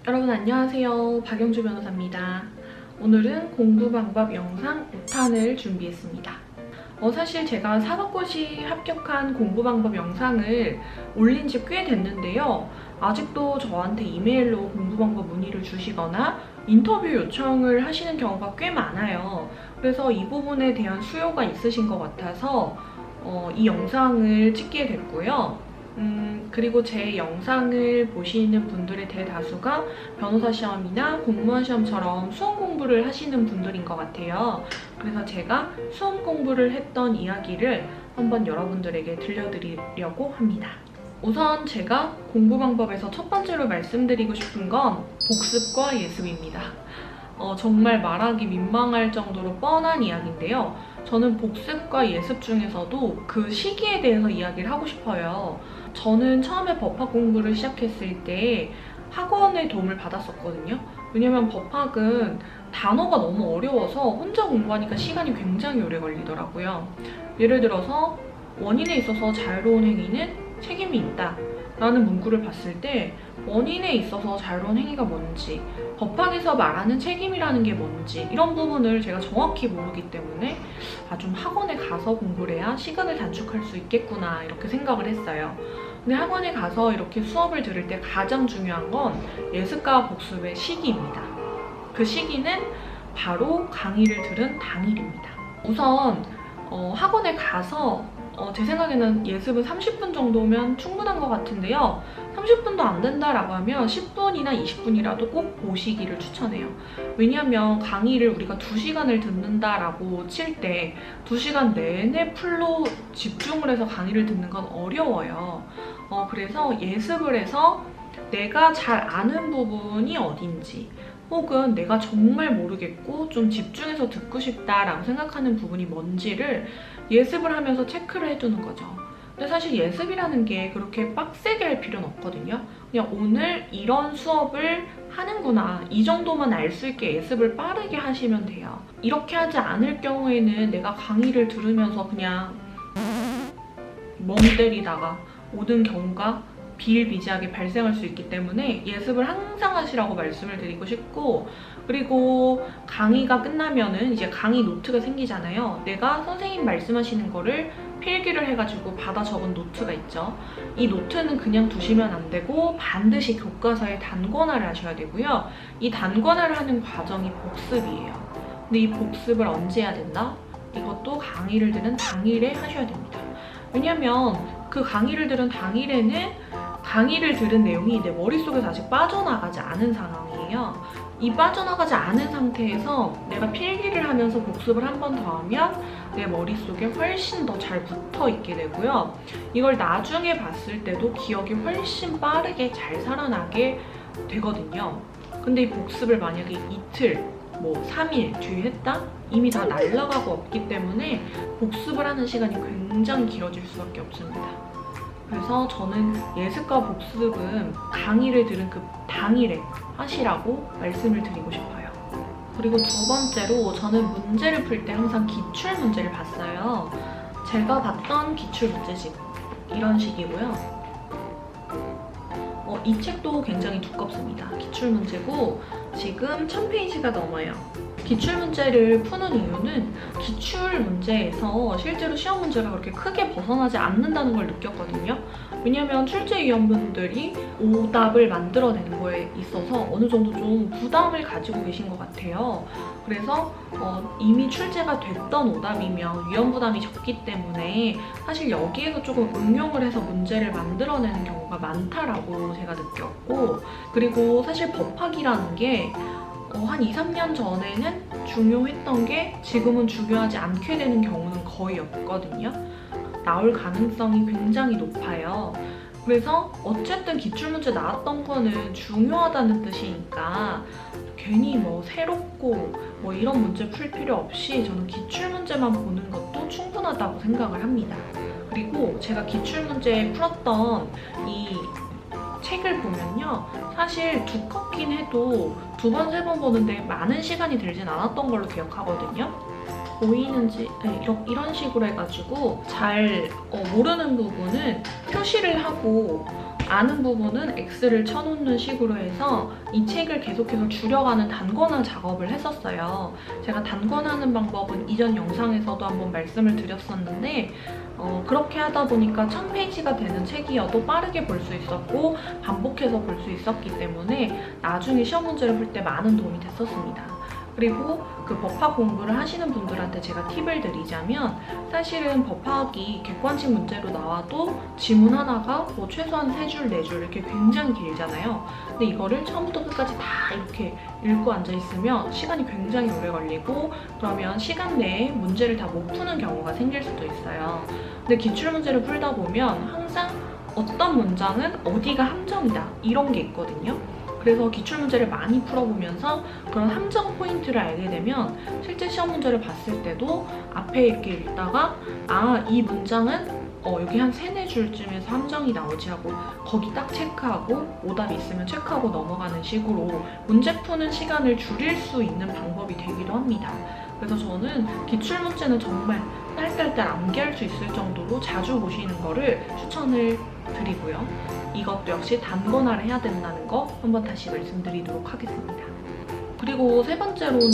여러분 안녕하세요. 박영주 변호사입니다. 오늘은 공부 방법 영상 5탄을 준비했습니다. 사실 제가 사법고시 합격한 공부 방법 영상을 올린 지 꽤 됐는데요. 아직도 저한테 이메일로 공부 방법 문의를 주시거나 인터뷰 요청을 하시는 경우가 꽤 많아요. 그래서 이 부분에 대한 수요가 있으신 것 같아서 이 영상을 찍게 됐고요. 그리고 제 영상을 보시는 분들의 대다수가 변호사 시험이나 공무원 시험처럼 수험 공부를 하시는 분들인 것 같아요. 그래서 제가 수험 공부를 했던 이야기를 한번 여러분들에게 들려드리려고 합니다. 우선 제가 공부 방법에서 첫 번째로 말씀드리고 싶은 건 복습과 예습입니다. 정말 말하기 민망할 정도로 뻔한 이야기인데요. 저는 복습과 예습 중에서도 그 시기에 대해서 이야기를 하고 싶어요. 저는 처음에 법학 공부를 시작했을 때 학원의 도움을 받았었거든요. 왜냐면 법학은 단어가 너무 어려워서 혼자 공부하니까 시간이 굉장히 오래 걸리더라고요. 예를 들어서 원인에 있어서 자유로운 행위는 책임이 있다 라는 문구를 봤을 때 원인에 있어서 자유로운 행위가 뭔지, 법학에서 말하는 책임이라는 게 뭔지 이런 부분을 제가 정확히 모르기 때문에 좀 학원에 가서 공부를 해야 시간을 단축할 수 있겠구나 이렇게 생각을 했어요. 근데 학원에 가서 이렇게 수업을 들을 때 가장 중요한 건 예습과 복습의 시기입니다. 그 시기는 바로 강의를 들은 당일입니다. 우선 학원에 가서 제 생각에는 예습은 30분 정도면 충분한 것 같은데요. 30분도 안 된다라고 하면 10분이나 20분이라도 꼭 보시기를 추천해요. 왜냐하면 강의를 우리가 2시간을 듣는다라고 칠 때 2시간 내내 풀로 집중을 해서 강의를 듣는 건 어려워요. 그래서 예습을 해서 내가 잘 아는 부분이 어딘지 혹은 내가 정말 모르겠고 좀 집중해서 듣고 싶다라고 생각하는 부분이 뭔지를 예습을 하면서 체크를 해두는 거죠. 근데 사실 예습이라는 게 그렇게 빡세게 할 필요는 없거든요. 그냥 오늘 이런 수업을 하는구나 이 정도만 알 수 있게 예습을 빠르게 하시면 돼요. 이렇게 하지 않을 경우에는 내가 강의를 들으면서 그냥 멍 때리다가 오는 경우가 비일비재하게 발생할 수 있기 때문에 예습을 항상 하시라고 말씀을 드리고 싶고, 그리고 강의가 끝나면은 이제 강의 노트가 생기잖아요. 내가 선생님 말씀하시는 거를 필기를 해가지고 받아 적은 노트가 있죠. 이 노트는 그냥 두시면 안 되고 반드시 교과서에 단권화를 하셔야 되고요. 이 단권화를 하는 과정이 복습이에요. 근데 이 복습을 언제 해야 된다? 이것도 강의를 들은 당일에 하셔야 됩니다. 왜냐면 그 강의를 들은 당일에는 강의를 들은 내용이 내 머릿속에서 아직 빠져나가지 않은 상황이에요. 이 빠져나가지 않은 상태에서 내가 필기를 하면서 복습을 한 번 더 하면 내 머릿속에 훨씬 더 잘 붙어 있게 되고요. 이걸 나중에 봤을 때도 기억이 훨씬 빠르게 잘 살아나게 되거든요. 근데 이 복습을 만약에 이틀, 3일 뒤에 했다? 이미 다 날아가고 없기 때문에 복습을 하는 시간이 굉장히 길어질 수밖에 없습니다. 그래서 저는 예습과 복습은 강의를 들은 그 당일에 하시라고 말씀을 드리고 싶어요. 그리고 두 번째로 저는 문제를 풀 때 항상 기출 문제를 봤어요. 제가 봤던 기출 문제집 이런 식이고요. 이 책도 굉장히 두껍습니다. 기출 문제고 지금 1000페이지가 넘어요. 기출 문제를 푸는 이유는 기출 문제에서 실제로 시험 문제가 그렇게 크게 벗어나지 않는다는 걸 느꼈거든요. 왜냐면 출제위원분들이 오답을 만들어내는 거에 있어서 어느 정도 좀 부담을 가지고 계신 것 같아요. 그래서 이미 출제가 됐던 오답이면 위험 부담이 적기 때문에 사실 여기에서 조금 응용을 해서 문제를 만들어내는 경우가 많다라고 제가 느꼈고, 그리고 사실 법학이라는 게 한 2, 3년 전에는 중요했던 게 지금은 중요하지 않게 되는 경우는 거의 없거든요. 나올 가능성이 굉장히 높아요. 그래서 어쨌든 기출문제 나왔던 거는 중요하다는 뜻이니까 괜히 새롭고 이런 문제 풀 필요 없이 저는 기출문제만 보는 것도 충분하다고 생각을 합니다. 그리고 제가 기출문제 풀었던 이 책을 보면요, 사실 두껍긴 해도 2번, 3번 보는데 많은 시간이 들진 않았던 걸로 기억하거든요. 보이는지 이런 식으로 해가지고 잘 모르는 부분은 표시를 하고 아는 부분은 X를 쳐놓는 식으로 해서 이 책을 계속해서 줄여가는 단권화 작업을 했었어요. 제가 단권하는 방법은 이전 영상에서도 한번 말씀을 드렸었는데 그렇게 하다 보니까 1000페이지가 되는 책이어도 빠르게 볼 수 있었고 반복해서 볼 수 있었기 때문에 나중에 시험 문제를 풀 때 많은 도움이 됐었습니다. 그리고 그 법학 공부를 하시는 분들한테 제가 팁을 드리자면 사실은 법학이 객관식 문제로 나와도 지문 하나가 뭐 최소한 3줄, 4줄 이렇게 굉장히 길잖아요. 근데 이거를 처음부터 끝까지 다 이렇게 읽고 앉아있으면 시간이 굉장히 오래 걸리고 그러면 시간 내에 문제를 다 못 푸는 경우가 생길 수도 있어요. 근데 기출문제를 풀다 보면 항상 어떤 문장은 어디가 함정이다 이런 게 있거든요. 그래서 기출문제를 많이 풀어보면서 그런 함정 포인트를 알게 되면 실제 시험 문제를 봤을 때도 앞에 이렇게 읽다가 이 문장은 여기 한 3-4줄쯤에서 함정이 나오지 하고 거기 딱 체크하고 오답이 있으면 체크하고 넘어가는 식으로 문제 푸는 시간을 줄일 수 있는 방법이 되기도 합니다. 그래서 저는 기출문제는 정말 딸딸딸 암기할 수 있을 정도로 자주 보시는 거를 추천을 드리고요. 이것도 역시 단권화를 해야 된다는 거 한번 다시 말씀드리도록 하겠습니다. 그리고 세 번째로는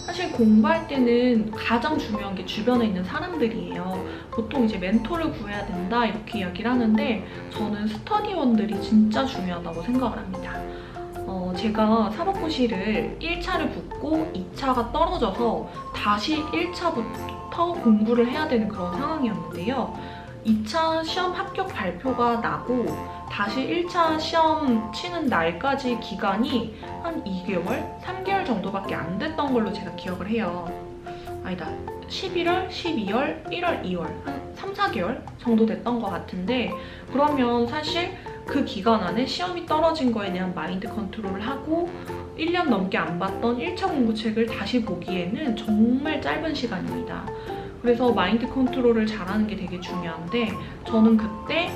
사실 공부할 때는 가장 중요한 게 주변에 있는 사람들이에요. 보통 이제 멘토를 구해야 된다 이렇게 이야기를 하는데 저는 스터디원들이 진짜 중요하다고 생각을 합니다. 제가 사법고시를 1차를 붙고 2차가 떨어져서 다시 1차부터 공부를 해야 되는 그런 상황이었는데요. 2차 시험 합격 발표가 나고 다시 1차 시험 치는 날까지 기간이 한 2개월? 3개월 정도밖에 안 됐던 걸로 제가 기억을 해요. 아니다. 11월, 12월, 1월, 2월 한 3, 4개월 정도 됐던 것 같은데 그러면 사실 그 기간 안에 시험이 떨어진 거에 대한 마인드 컨트롤을 하고 1년 넘게 안 봤던 1차 공부책을 다시 보기에는 정말 짧은 시간입니다. 그래서 마인드 컨트롤을 잘하는 게 되게 중요한데 저는 그때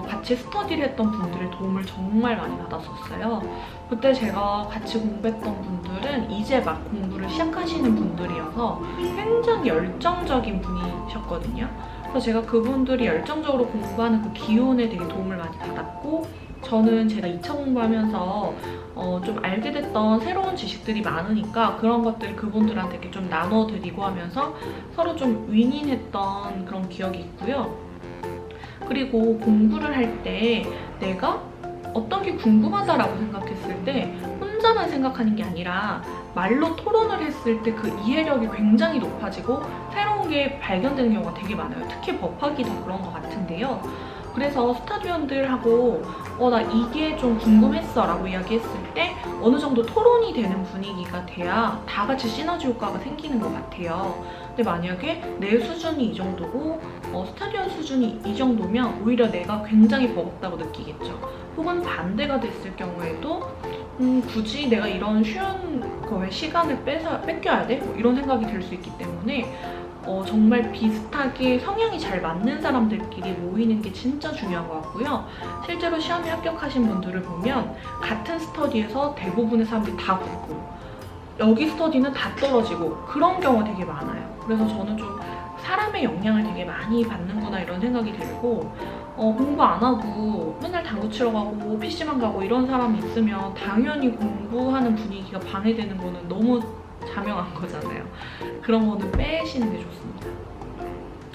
같이 스터디를 했던 분들의 도움을 정말 많이 받았었어요. 그때 제가 같이 공부했던 분들은 이제 막 공부를 시작하시는 분들이어서 굉장히 열정적인 분이셨거든요. 그래서 제가 그분들이 열정적으로 공부하는 그 기운에 되게 도움을 많이 받았고 저는 제가 2차 공부하면서 좀 알게 됐던 새로운 지식들이 많으니까 그런 것들 그분들한테 이렇게 좀 나눠드리고 하면서 서로 좀 윈윈했던 그런 기억이 있고요. 그리고 공부를 할 때 내가 어떤 게 궁금하다라고 생각했을 때 혼자만 생각하는 게 아니라 말로 토론을 했을 때 그 이해력이 굉장히 높아지고 새로운 게 발견되는 경우가 되게 많아요. 특히 법학이 더 그런 것 같은데요. 그래서 스터디원들하고 나 이게 좀 궁금했어 라고 이야기했을 때 어느 정도 토론이 되는 분위기가 돼야 다 같이 시너지 효과가 생기는 것 같아요. 근데 만약에 내 수준이 이 정도고 스터디원 수준이 이 정도면 오히려 내가 굉장히 버겁다고 느끼겠죠. 혹은 반대가 됐을 경우에도 굳이 내가 이런 쉬운 거에 시간을 뺏겨야 돼? 뭐 이런 생각이 들 수 있기 때문에 정말 비슷하게 성향이 잘 맞는 사람들끼리 모이는 게 진짜 중요한 것 같고요. 실제로 시험에 합격하신 분들을 보면 같은 스터디에서 대부분의 사람들이 다 붙고 여기 스터디는 다 떨어지고 그런 경우가 되게 많아요. 그래서 저는 좀 사람의 영향을 되게 많이 받는구나 이런 생각이 들고 공부 안 하고 맨날 당구 치러 가고 PC만 가고 이런 사람이 있으면 당연히 공부하는 분위기가 방해되는 거는 너무 자명한 거잖아요. 그런 거는 빼시는 게 좋습니다.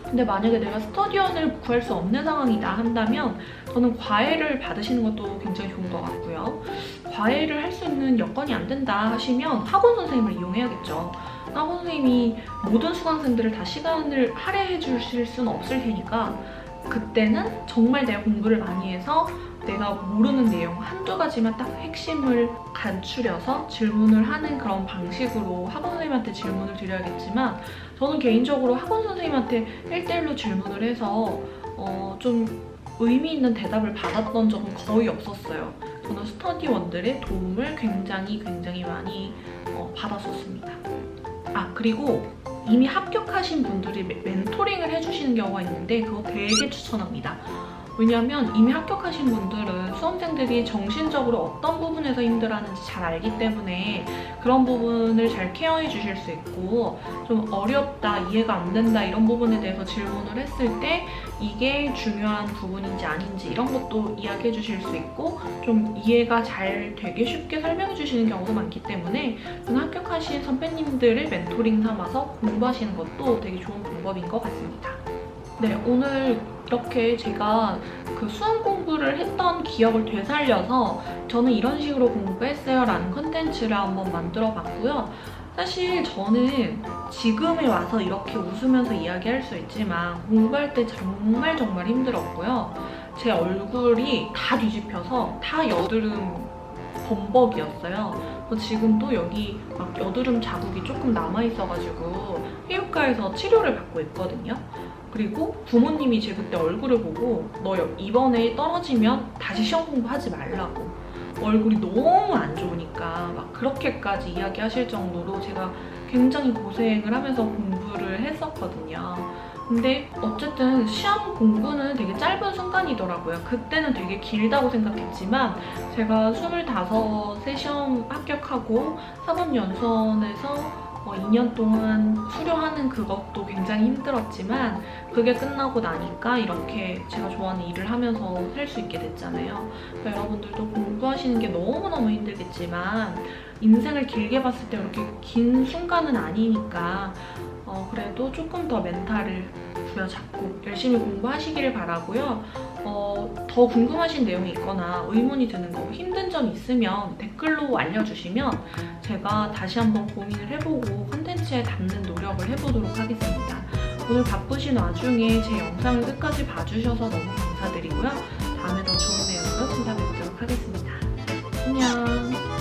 근데 만약에 내가 스터디원을 구할 수 없는 상황이다 한다면 저는 과외를 받으시는 것도 굉장히 좋은 것 같고요. 과외를 할 수 있는 여건이 안 된다 하시면 학원 선생님을 이용해야겠죠. 학원 선생님이 모든 수강생들을 다 시간을 할애해 주실 수는 없을 테니까 그때는 정말 내가 공부를 많이 해서 내가 모르는 내용 한두 가지만 딱 핵심을 간추려서 질문을 하는 그런 방식으로 학원 선생님한테 질문을 드려야겠지만 저는 개인적으로 학원 선생님한테 1대1로 질문을 해서 좀 의미 있는 대답을 받았던 적은 거의 없었어요. 저는 스터디원들의 도움을 굉장히 많이 받았었습니다. 그리고 이미 합격하신 분들이 멘토링을 해주시는 경우가 있는데 그거 되게 추천합니다. 왜냐하면 이미 합격하신 분들은 수험생들이 정신적으로 어떤 부분에서 힘들어하는지 잘 알기 때문에 그런 부분을 잘 케어해 주실 수 있고, 좀 어렵다, 이해가 안 된다 이런 부분에 대해서 질문을 했을 때 이게 중요한 부분인지 아닌지 이런 것도 이야기해 주실 수 있고, 좀 이해가 잘 되게 쉽게 설명해 주시는 경우도 많기 때문에 저는 합격하신 선배님들을 멘토링 삼아서 공부하시는 것도 되게 좋은 방법인 것 같습니다. 네, 오늘 이렇게 제가 그 수험 공부를 했던 기억을 되살려서 저는 이런 식으로 공부했어요 라는 컨텐츠를 한번 만들어 봤고요. 사실 저는 지금에 와서 이렇게 웃으면서 이야기할 수 있지만 공부할 때 정말 힘들었고요. 제 얼굴이 다 뒤집혀서 다 여드름 범벅이었어요. 지금도 여기 막 여드름 자국이 조금 남아있어가지고 피부과에서 치료를 받고 있거든요. 그리고 부모님이 제 그때 얼굴을 보고 너 이번에 떨어지면 다시 시험 공부하지 말라고, 얼굴이 너무 안 좋으니까 막 그렇게까지 이야기하실 정도로 제가 굉장히 고생을 하면서 공부를 했었거든요. 근데 어쨌든 시험 공부는 되게 짧은 순간이더라고요. 그때는 되게 길다고 생각했지만 제가 25세 시험 합격하고 사법연수원에서 2년 동안 수료하는 그것도 굉장히 힘들었지만 그게 끝나고 나니까 이렇게 제가 좋아하는 일을 하면서 살 수 있게 됐잖아요. 그러니까 여러분들도 공부하시는 게 너무너무 힘들겠지만 인생을 길게 봤을 때 그렇게 긴 순간은 아니니까 그래도 조금 더 멘탈을 부여잡고 열심히 공부하시기를 바라고요. 더 궁금하신 내용이 있거나 의문이 드는 거, 힘든 점 있으면 댓글로 알려주시면 제가 다시 한번 고민을 해보고 콘텐츠에 담는 노력을 해보도록 하겠습니다. 오늘 바쁘신 와중에 제 영상을 끝까지 봐주셔서 너무 감사드리고요. 다음에 더 좋은 내용으로 찾아뵙도록 하겠습니다. 안녕!